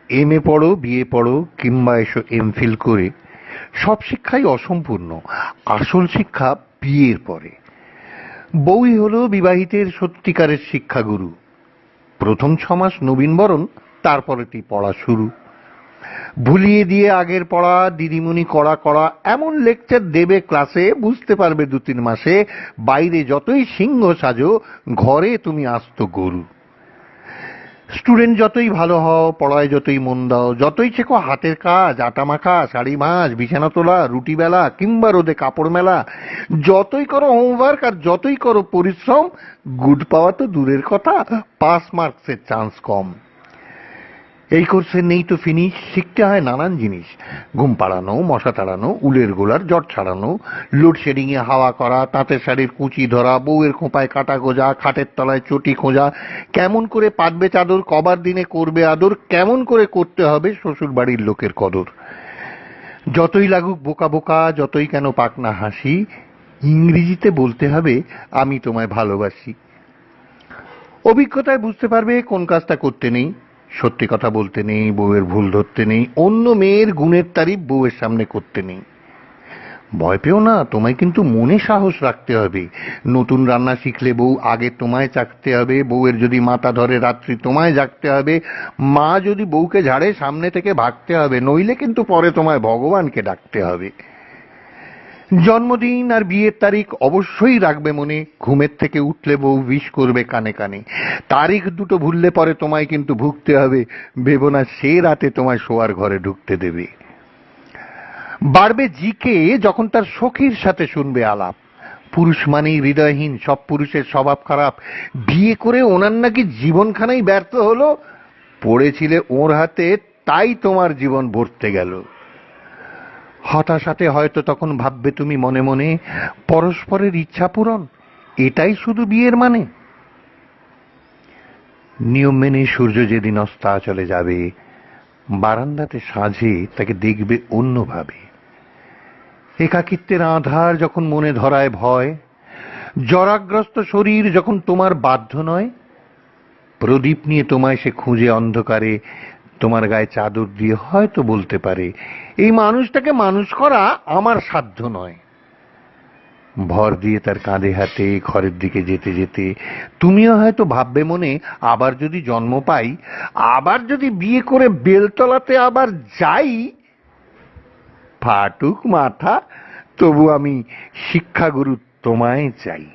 MA পড়ো, BA পড়ো, কিংবা এসো এমফিল করে, সব শিক্ষাই অসম্পূর্ণ। আসল শিক্ষা বিয়ের পরে। বউই হলো বিবাহিতের সত্যিকারের শিক্ষাগুরু। প্রথম 6 মাস নবীনবরণ, তারপরেতেই পড়া শুরু। ভুলিয়ে দিয়ে আগের পড়া দিদিমণি কড়া কড়া এমন লেকচার দেবে ক্লাসে, বুঝতে পারবে 2-3 মাসে বাইরে যতই সিংহ সাজো, ঘরে তুমি আস্ত গরু। স্টুডেন্ট যতই ভালো হও, পড়ায় যতই মন দাও, যতই শেখো হাতের কাজ, আটা মাখা, শাড়ি ভাঁজ, বিছানা তোলা, রুটি বেলা, কিংবা রোদে কাপড় মেলা, যতই করো হোমওয়ার্ক আর যতই করো পরিশ্রম, গুড পাওয়া তো দূরের কথা, পাস মার্কসের চান্স কম। এই কোর্সে নেই তো ফিনিশ, শিখতে হয় নানান জিনিস। ঘুম পাড়ানো, মশা তাড়ানো, উলের গোলার জট ছাড়ানো, লোডশেডিংয়ে হাওয়া করা, তাঁতের শাড়ির কুচি ধরা, বউয়ের খোঁপায় কাটা গোজা, খাটের তলায় চটি খোঁজা, কেমন করে পাতবে চাদর, কবার দিনে করবে আদর, কেমন করে করতে হবে শ্বশুর বাড়ির লোকের কদর। যতই লাগুক বোকা বোকা, যতই কেন পাক না হাসি, ইংরেজিতে বলতে হবে আমি তোমায় ভালোবাসি। অভিজ্ঞতায় বুঝতে পারবে কোন কাজটা করতে নেই। সত্যি কথা বলতে নেই, বউয়ের ভুল ধরতে নেই, অন্য মেয়ের গুণের তারিফ বউয়ের সামনে করতে নেই। ভয় পেও না, তোমায় কিন্তু মনে সাহস রাখতে হবে। নতুন রান্না শিখলে বউ আগে তোমায় চাকতে হবে, বউয়ের যদি মাথা ধরে রাত্রি তোমায় জাগতে হবে, মা যদি বউকে ঝাড়ে সামনে থেকে ভাগতে হবে, নইলে কিন্তু পরে তোমায় ভগবানকে ডাকতে হবে। জন্মদিন আর বিয়ের তারিখ অবশ্যই রাখবে মনে, ঘুমের থেকে উঠলে বউ উইশ করবে কানে কানে। তারিখ দুটো ভুললে পরে তোমায় কিন্তু ভুগতে হবে, ভেবো না সে রাতে তোমায় শোয়ার ঘরে ঢুকতে দেবে। বাড়বে জিকে যখন তার সখীর সাথে শুনবে আলাপ, পুরুষ মানেই হৃদয়হীন, সব পুরুষের স্বভাব খারাপ, বিয়ে করে ওনার নাকি জীবনখানাই ব্যর্থ হলো, পড়েছিলে ওর হাতে তাই তোমার জীবন ভরতে গেল। হতাশাতে হয়তো তখন ভাববে তুমি মনে মনে, পরস্পরের ইচ্ছা পূরণ, এটাই শুধু বিয়ের মানে। নিয়ম মেনে সূর্য যেদিন অস্তাচলে যাবে, বারান্দাতে সাঁঝে তাকে দেখবে অন্যভাবে। একাকিত্বের আঁধার যখন মনে ধরায় ভয়, জরাগ্রস্ত শরীর যখন তোমার বাধ্য নয়, প্রদীপ নিয়ে তোমায় সে খুঁজে অন্ধকারে, তোমার গায়ে চাদর দিয়ে হয়তো বলতে পারে, এই মানুষটাকে মানুষ করা আমার সাধ্য নয়। ভর দিয়ে তার কাঁধে হাতে ঘরের দিকে যেতে যেতে তুমিও হয়তো ভাববে মনে, আবার যদি জন্ম পাই, আবার যদি বিয়ে করে বেলতলাতে আবার যাই, ফাটুক মাথা, তবু আমি শিক্ষাগুরু তোমায় চাই।